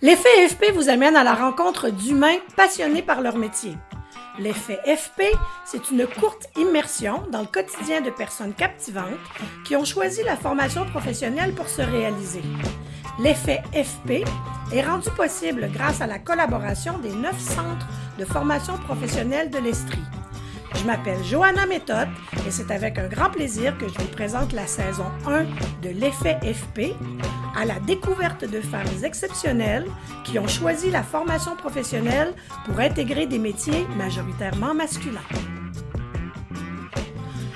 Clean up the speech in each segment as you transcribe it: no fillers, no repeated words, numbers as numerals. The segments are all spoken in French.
L'effet FP vous amène à la rencontre d'humains passionnés par leur métier. L'effet FP, c'est une courte immersion dans le quotidien de personnes captivantes qui ont choisi la formation professionnelle pour se réaliser. L'effet FP est rendu possible grâce à la collaboration des 9 centres de formation professionnelle de l'Estrie. Je m'appelle Johanna Méthode et c'est avec un grand plaisir que je vous présente la saison 1 de l'effet FP à la découverte de femmes exceptionnelles qui ont choisi la formation professionnelle pour intégrer des métiers majoritairement masculins.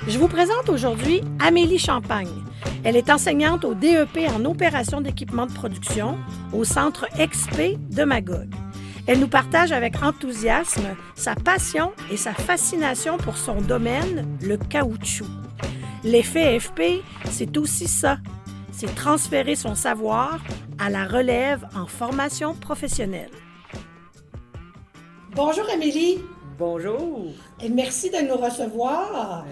Je vous présente aujourd'hui Amélie Champagne. Elle est enseignante au DEP en opération d'équipement de production au centre XP de Magog. Elle nous partage avec enthousiasme sa passion et sa fascination pour son domaine, le caoutchouc. L'effet FP, c'est aussi ça, c'est transférer son savoir à la relève en formation professionnelle. Bonjour Amélie. Bonjour. Et merci de nous recevoir.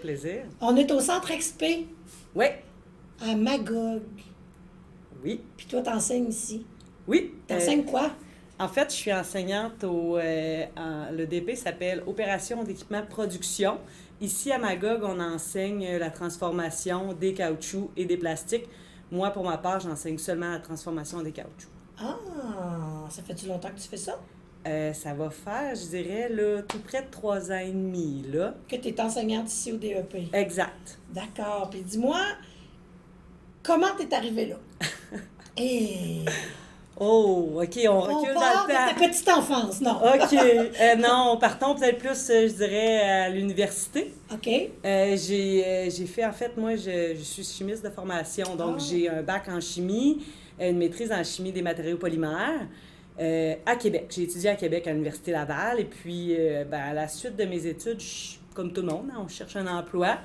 Plaisir. On est au centre XP. Oui. À Magog. Oui. Puis toi, t'enseignes ici. Oui. T'enseignes quoi? En fait, je suis enseignante le DP s'appelle Opération d'équipement de production. Ici, à Magog, on enseigne la transformation des caoutchoucs et des plastiques. Moi, pour ma part, j'enseigne seulement la transformation des caoutchoucs. Ah, ça fait-tu longtemps que tu fais ça? Ça va faire, je dirais, là, tout près de 3 ans et demi, là. Que tu es enseignante ici au DEP. Exact. D'accord. Puis dis-moi, comment tu es arrivée là? Et... Oh, OK, on recule dans le temps. De ta petite enfance, non? OK. Non, partons peut-être plus, je dirais, à l'université. OK. J'ai fait, en fait, moi, je suis chimiste de formation. Donc, j'ai un bac en chimie, une maîtrise en chimie des matériaux polymères à Québec. J'ai étudié à Québec à l'Université Laval. Et puis, à la suite de mes études, comme tout le monde, on cherche un emploi.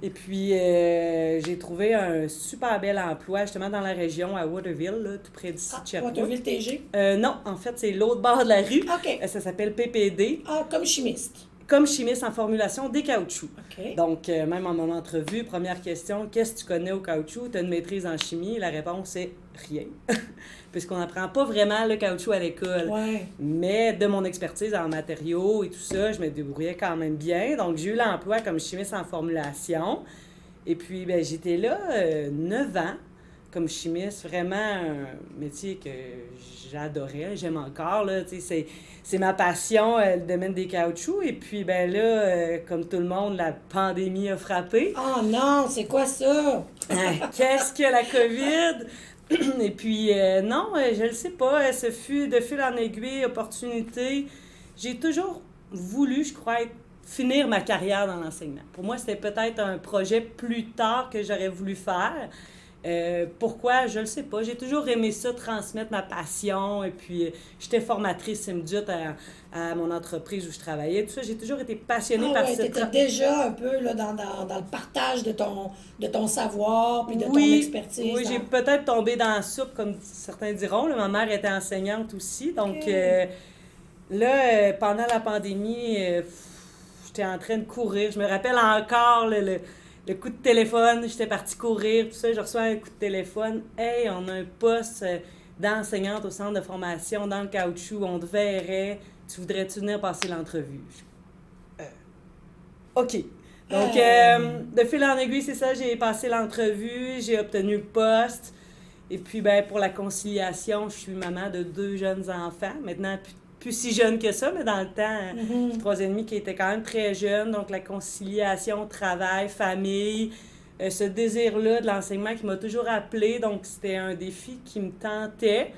Et puis, j'ai trouvé un super bel emploi, justement, dans la région, à Waterville, là, tout près d'ici de Sherbrooke. Waterville-TG? Non, en fait, c'est l'autre bord de la rue. OK. Ça s'appelle PPD. Ah, comme chimiste. Comme chimiste en formulation des caoutchoucs. OK. Donc, même en mon entrevue, première question, qu'est-ce que tu connais au caoutchouc? Tu as une maîtrise en chimie? La réponse est rien. Puisqu'on n'apprend pas vraiment le caoutchouc à l'école. Ouais. Mais de mon expertise en matériaux et tout ça, je me débrouillais quand même bien. Donc, j'ai eu l'emploi comme chimiste en formulation. Et puis, j'étais là 9 ans comme chimiste. Vraiment un métier que j'adorais, j'aime encore. Là, c'est ma passion, le domaine des caoutchoucs. Et puis, comme tout le monde, la pandémie a frappé. Oh non, c'est quoi ça? Qu'est-ce que la COVID? Et puis, non, je ne le sais pas. Ce fut de fil en aiguille, opportunité. J'ai toujours voulu, je crois, finir ma carrière dans l'enseignement. Pour moi, c'était peut-être un projet plus tard que j'aurais voulu faire. Pourquoi? Je ne le sais pas. J'ai toujours aimé ça, transmettre ma passion. Et puis, j'étais formatrice SIMDUT à mon entreprise où je travaillais. Tout ça, j'ai toujours été passionnée par cette... Tu étais déjà un peu là, dans le partage de ton savoir puis de ton expertise. Oui, j'ai peut-être tombé dans la soupe, comme certains diront. Là, ma mère était enseignante aussi. Donc, là, pendant la pandémie, j'étais en train de courir. Je me rappelle encore le coup de téléphone, j'étais partie courir, tout ça, je reçois un coup de téléphone. Hey, on a un poste d'enseignante au centre de formation dans le caoutchouc, on te verrait, tu voudrais-tu venir passer l'entrevue? OK. Donc, de fil en aiguille, c'est ça, j'ai passé l'entrevue, j'ai obtenu le poste. Et puis, pour la conciliation, je suis maman de 2 jeunes enfants. Maintenant, plus si jeune que ça, mais dans le temps, 3 ans et demi qui était quand même très jeune. Donc, la conciliation, travail, famille, ce désir-là de l'enseignement qui m'a toujours appelée. Donc, c'était un défi qui me tentait.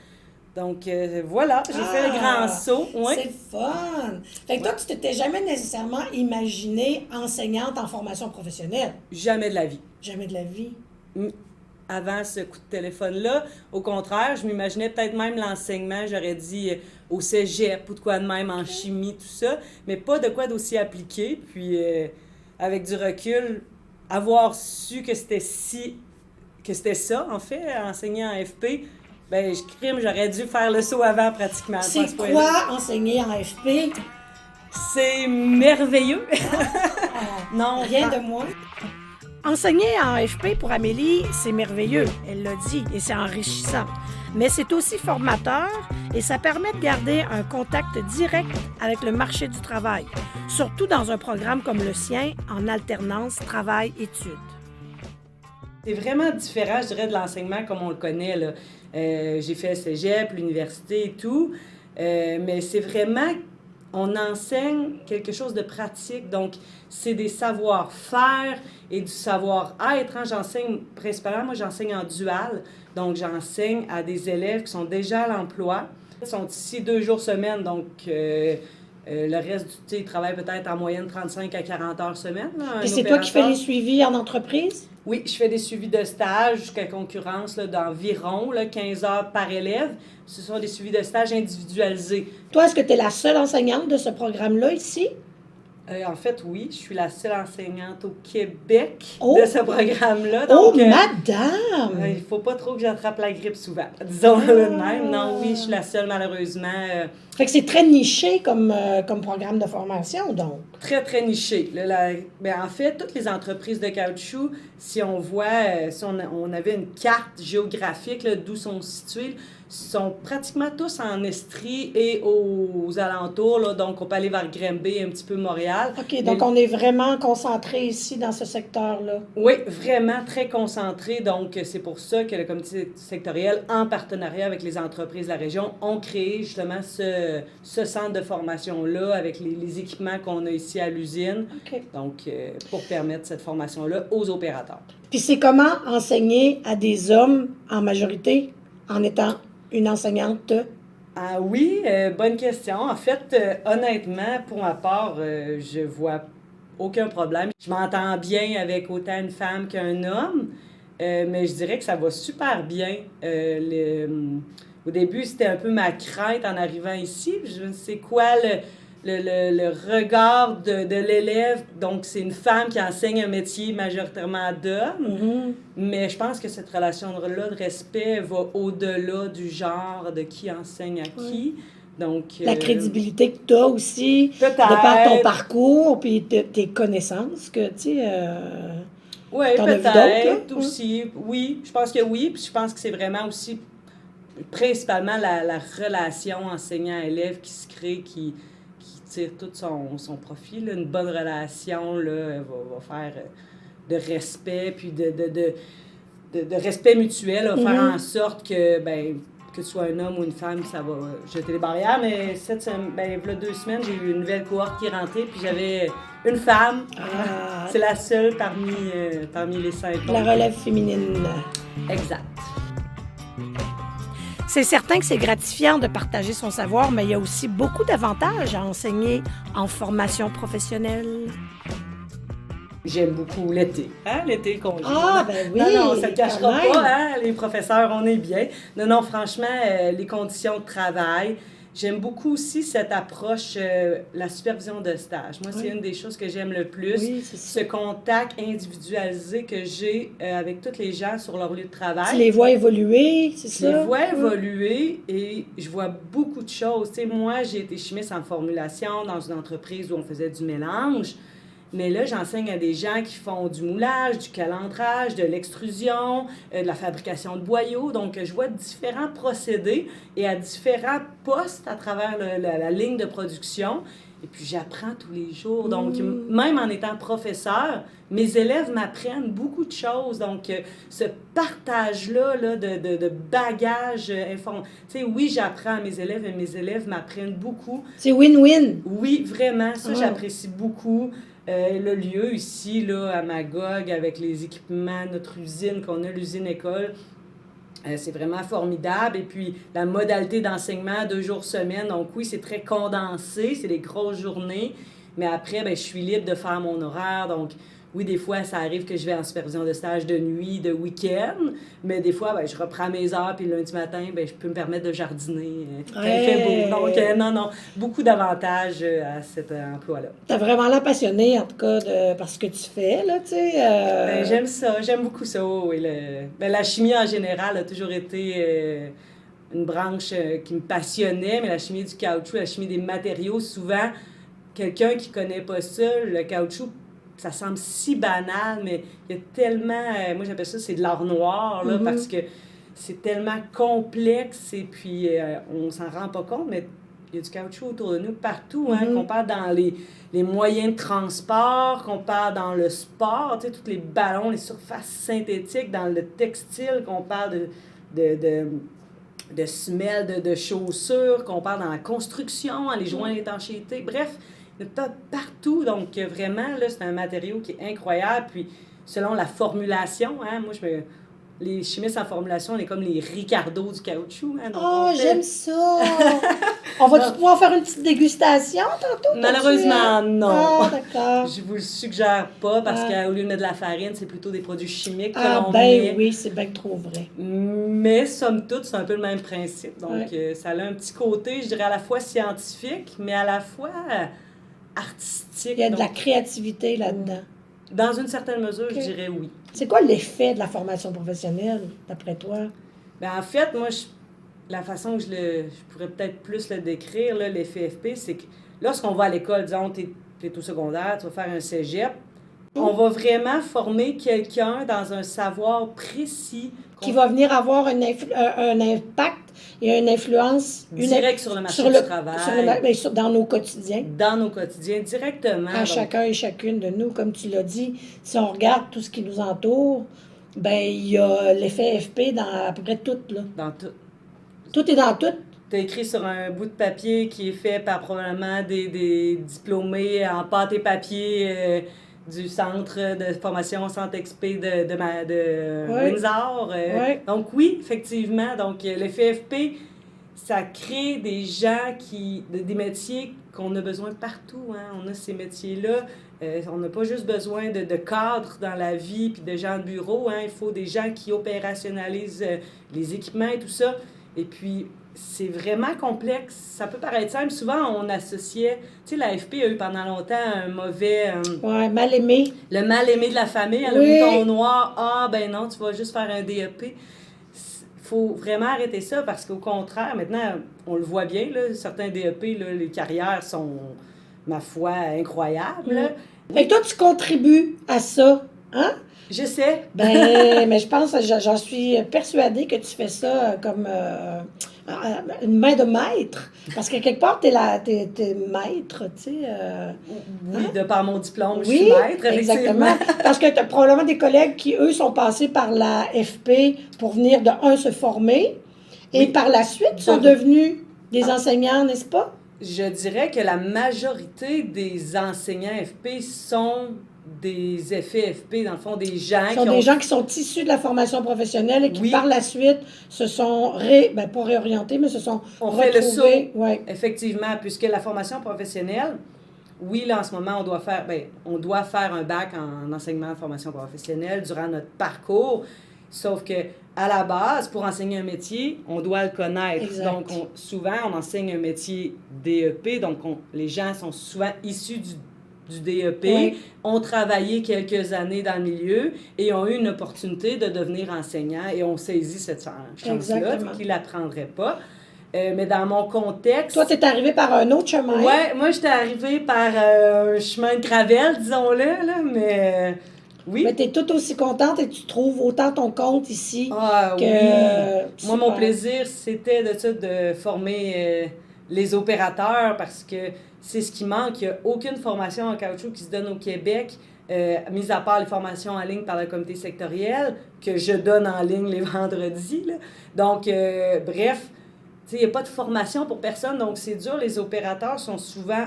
Donc, voilà, j'ai fait le grand saut. Oui. C'est fun! Fait que toi, tu t'étais jamais nécessairement imaginée enseignante en formation professionnelle? Jamais de la vie. Jamais de la vie? Avant ce coup de téléphone-là. Au contraire, je m'imaginais peut-être même l'enseignement, j'aurais dit au cégep ou de quoi de même en chimie, tout ça, mais pas de quoi d'aussi appliqué. Puis, avec du recul, avoir su que c'était ça, en fait, enseigner en FP, j'aurais dû faire le saut avant pratiquement. C'est quoi enseigner en FP? C'est merveilleux! Non, rien de moins. Enseigner en FP pour Amélie, c'est merveilleux, elle l'a dit, et c'est enrichissant. Mais c'est aussi formateur et ça permet de garder un contact direct avec le marché du travail, surtout dans un programme comme le sien, en alternance travail-études. C'est vraiment différent, je dirais, de l'enseignement comme on le connaît, là. J'ai fait le cégep, l'université et tout, mais c'est vraiment, on enseigne quelque chose de pratique, donc c'est des savoir-faire et du savoir-être. J'enseigne principalement, moi j'enseigne en dual, donc j'enseigne à des élèves qui sont déjà à l'emploi. Ils sont ici 2 jours semaine, donc le reste du temps, ils travaillent peut-être en moyenne 35 à 40 heures semaine. Là, et c'est toi qui fais les suivis en entreprise? Oui, je fais des suivis de stage jusqu'à concurrence là, d'environ 15 heures par élève. Ce sont des suivis de stage individualisés. Toi, est-ce que tu es la seule enseignante de ce programme-là ici? En fait, oui, je suis la seule enseignante au Québec de ce programme-là. Donc, madame! Il ne faut pas trop que j'attrape la grippe souvent. Disons-le de même. Non, oui, je suis la seule, malheureusement. Fait que c'est très niché comme programme de formation, donc. Très, très niché. En fait, toutes les entreprises de caoutchouc, si on voit, si on avait une carte géographique là, d'où sont situées, sont pratiquement tous en Estrie et aux alentours. Là, donc, on peut aller vers Granby, un petit peu Montréal. OK, donc on est vraiment concentré ici dans ce secteur-là. Oui, vraiment très concentré. Donc, c'est pour ça que le comité sectoriel, en partenariat avec les entreprises de la région, ont créé justement ce centre de formation-là avec les équipements qu'on a ici à l'usine. OK. Donc, pour permettre cette formation-là aux opérateurs. Puis c'est comment enseigner à des hommes en majorité en étant une enseignante? Ah oui, bonne question. En fait, honnêtement, pour ma part, je vois aucun problème. Je m'entends bien avec autant une femme qu'un homme, mais je dirais que ça va super bien. Au début, c'était un peu ma crainte en arrivant ici. Je ne sais quoi le regard de l'élève. Donc, c'est une femme qui enseigne un métier majoritairement d'homme. Mm-hmm. Mais je pense que cette relation-là de respect va au-delà du genre de qui enseigne à qui. Donc, la crédibilité que tu as aussi, peut-être, de par ton parcours, puis tes connaissances que, tu sais... oui, peut-être aussi. Oui, je pense que oui. Puis je pense que c'est vraiment aussi, principalement, la relation enseignant-élève qui se crée, qui tire tout son profit. Là. Une bonne relation là, va faire de respect, puis de respect mutuel, va faire en sorte que, que ce soit un homme ou une femme, ça va jeter les barrières. Mais il y a 2 semaines, j'ai eu une nouvelle cohorte qui est rentrée, puis j'avais une femme. C'est la seule parmi les 5 autres. La relève féminine. Exact. C'est certain que c'est gratifiant de partager son savoir, mais il y a aussi beaucoup d'avantages à enseigner en formation professionnelle. J'aime beaucoup l'été. L'été, le congé. Ah, ben oui! Non, ça ne cachera pas, les professeurs, on est bien. Non, franchement, les conditions de travail. J'aime beaucoup aussi cette approche, la supervision de stage. Moi, c'est une des choses que j'aime le plus. Oui, c'est ça. Ce contact individualisé que j'ai avec tous les gens sur leur lieu de travail. Tu les vois évoluer, c'est ça? Je les vois évoluer et je vois beaucoup de choses. Tu sais, moi, j'ai été chimiste en formulation dans une entreprise où on faisait du mélange. Mais là, j'enseigne à des gens qui font du moulage, du calentrage, de l'extrusion, de la fabrication de boyaux. Donc, je vois différents procédés et à différents postes à travers la ligne de production. Et puis, j'apprends tous les jours. Donc, même en étant professeur, mes élèves m'apprennent beaucoup de choses. Donc, ce partage-là de bagages informatifs. Tu sais, oui, j'apprends à mes élèves et mes élèves m'apprennent beaucoup. C'est win-win. Oui, vraiment. Ça, j'apprécie beaucoup. Le lieu ici, là, à Magog, avec les équipements, notre usine qu'on a, l'usine-école, c'est vraiment formidable. Et puis, la modalité d'enseignement, 2 jours semaine. Donc, oui, c'est très condensé, c'est des grosses journées. Mais après, je suis libre de faire mon horaire. Donc, oui, des fois, ça arrive que je vais en supervision de stage de nuit, de week-end. Mais des fois, je reprends mes heures. Puis le lundi matin, je peux me permettre de jardiner quand il fait beau. Donc, non, beaucoup d'avantages à cet emploi-là. T'as vraiment l'air passionné, en tout cas, par ce que tu fais, là, tu sais. J'aime ça, j'aime beaucoup ça. Oui, la chimie, en général, a toujours été une branche qui me passionnait. Mais la chimie du caoutchouc, la chimie des matériaux, souvent, quelqu'un qui connaît pas ça, le caoutchouc, ça semble si banal, mais il y a tellement, moi j'appelle ça, c'est de l'art noir, là, parce que c'est tellement complexe et puis on s'en rend pas compte, mais il y a du caoutchouc autour de nous partout, hein, qu'on parle dans les moyens de transport, qu'on parle dans le sport, tu sais, tous les ballons, les surfaces synthétiques, dans le textile, qu'on parle de semelles, de chaussures, qu'on parle dans la construction, les joints d'étanchéité, bref, il y en a partout. Donc, vraiment, là, c'est un matériau qui est incroyable. Puis, selon la formulation, hein, moi, les chimistes en formulation, on est comme les Ricardo du caoutchouc. Hein, j'aime ça! On va-tu pouvoir faire une petite dégustation tantôt? Malheureusement, non. Ah, d'accord. Je vous le suggère pas parce qu'au lieu de mettre de la farine, c'est plutôt des produits chimiques que l'on met. met. Oui, c'est bien trop vrai. Mais somme toute, c'est un peu le même principe. Donc, ça a un petit côté, je dirais, à la fois scientifique, mais à la fois artistique. Il y a de la créativité là-dedans. Dans une certaine mesure, je dirais oui. C'est quoi l'effet de la formation professionnelle, d'après toi? Bien, en fait, moi, la façon que je pourrais peut-être plus le décrire, là, l'effet FP, c'est que lorsqu'on va à l'école, disons, tu es au secondaire, tu vas faire un cégep, on va vraiment former quelqu'un dans un savoir précis. Qui va venir avoir un impact et une influence directe sur le marché du travail. Dans nos quotidiens. Dans nos quotidiens, directement. À chacun et chacune de nous, comme tu l'as dit, si on regarde tout ce qui nous entoure, ben il y a l'effet FP dans à peu près tout, là. Dans tout. Tout est dans tout. Tu as écrit sur un bout de papier qui est fait par probablement des diplômés en pâte et papier du centre de formation Centre XP de Windsor. Donc oui, effectivement, donc l'effet FP, ça crée des gens des métiers qu'on a besoin partout. Hein. On a ces métiers-là. On n'a pas juste besoin de cadres dans la vie puis de gens de bureau. Hein. Il faut des gens qui opérationnalisent les équipements et tout ça. Et puis, c'est vraiment complexe. Ça peut paraître simple. Souvent, on associait... Tu sais, la FP a eu pendant longtemps un mauvais... mal aimé. Le mal aimé de la famille. Le mouton noir. Ah, ben non, tu vas juste faire un DEP. Il faut vraiment arrêter ça parce qu'au contraire, maintenant, on le voit bien, là, certains DEP, là, les carrières sont, ma foi, incroyables. Et toi, tu contribues à ça, hein? Je sais. Mais je pense, j'en suis persuadée que tu fais ça comme une main de maître. Parce que quelque part, t'es maître, tu sais. Oui, de par mon diplôme, je suis maître, exactement. Parce que tu as probablement des collègues qui, eux, sont passés par la FP pour venir se former. Et par la suite, sont devenus des enseignants, n'est-ce pas? Je dirais que la majorité des enseignants FP sont des effets FP, dans le fond, des gens des gens qui sont issus de la formation professionnelle et qui, par la suite, se sont pas réorientés, mais se sont retrouvés. Fait le saut, effectivement, puisque la formation professionnelle, oui, là, en ce moment, on doit faire un bac en enseignement de formation professionnelle durant notre parcours, sauf que à la base, pour enseigner un métier, on doit le connaître. Exact. Donc, souvent, on enseigne un métier DEP, donc les gens sont souvent issus du DEP, ont travaillé quelques années dans le milieu et ont eu une opportunité de devenir enseignant et ont saisi cette chance-là, qu'ils ne l'apprendrait pas. Mais dans mon contexte... Toi, tu es arrivé par un autre chemin. Oui, moi, j'étais arrivée par un chemin de gravel, disons-le, là, mais... Oui. Mais tu es tout aussi contente et tu trouves autant ton compte ici que... Oui. Moi, mon plaisir, c'était de former les opérateurs parce que c'est ce qui manque. Il n'y a aucune formation en caoutchouc qui se donne au Québec, mis à part les formations en ligne par le comité sectoriel, que je donne en ligne les vendredis. Là. Donc, bref, il n'y a pas de formation pour personne, donc c'est dur. Les opérateurs sont souvent...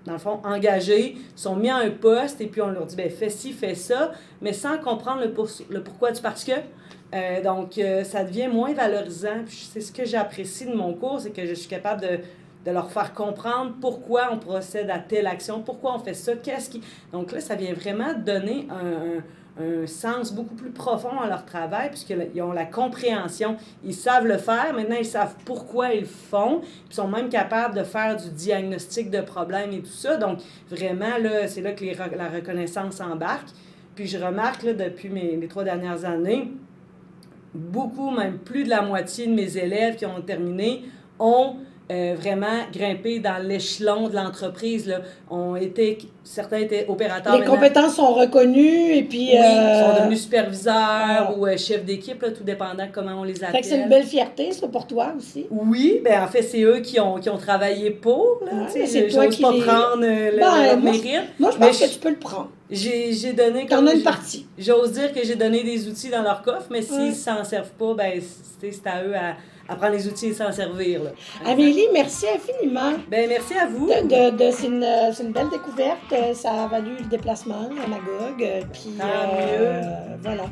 dans le fond, engagés, sont mis à un poste et puis on leur dit, fais ci, fais ça, mais sans comprendre le pourquoi du parce que. Donc, ça devient moins valorisant. Puis c'est ce que j'apprécie de mon cours, c'est que je suis capable de leur faire comprendre pourquoi on procède à telle action, pourquoi on fait ça, Donc là, ça vient vraiment donner un sens beaucoup plus profond à leur travail, puisqu'ils ont la compréhension. Ils savent le faire, maintenant ils savent pourquoi ils le font, ils sont même capables de faire du diagnostic de problèmes et tout ça. Donc, vraiment, là, c'est là que la reconnaissance embarque. Puis je remarque, là, depuis les 3 dernières années, beaucoup, même plus de la moitié de mes élèves qui ont terminé ont vraiment grimpé dans l'échelon de l'entreprise. Là. Certains étaient opérateurs. Les compétences sont reconnues et puis... Oui, ils sont devenus superviseurs ou chefs d'équipe, là, tout dépendant de comment on les appelle. Fait que c'est une belle fierté, ça, pour toi aussi. Oui, ben en fait, c'est eux qui ont travaillé pour. Là, c'est toi qui pas prendre leur mérite. Moi, je pense que tu peux le prendre. J'ai donné... T'en as une partie. J'ose dire que j'ai donné des outils dans leur coffre, mais s'ils ne s'en servent pas, ben c'est à eux à prendre les outils et s'en servir. Là. Amélie, merci infiniment. Ben merci à vous. C'est une belle découverte. Ça a valu le déplacement à Magog. Puis, mieux. Voilà.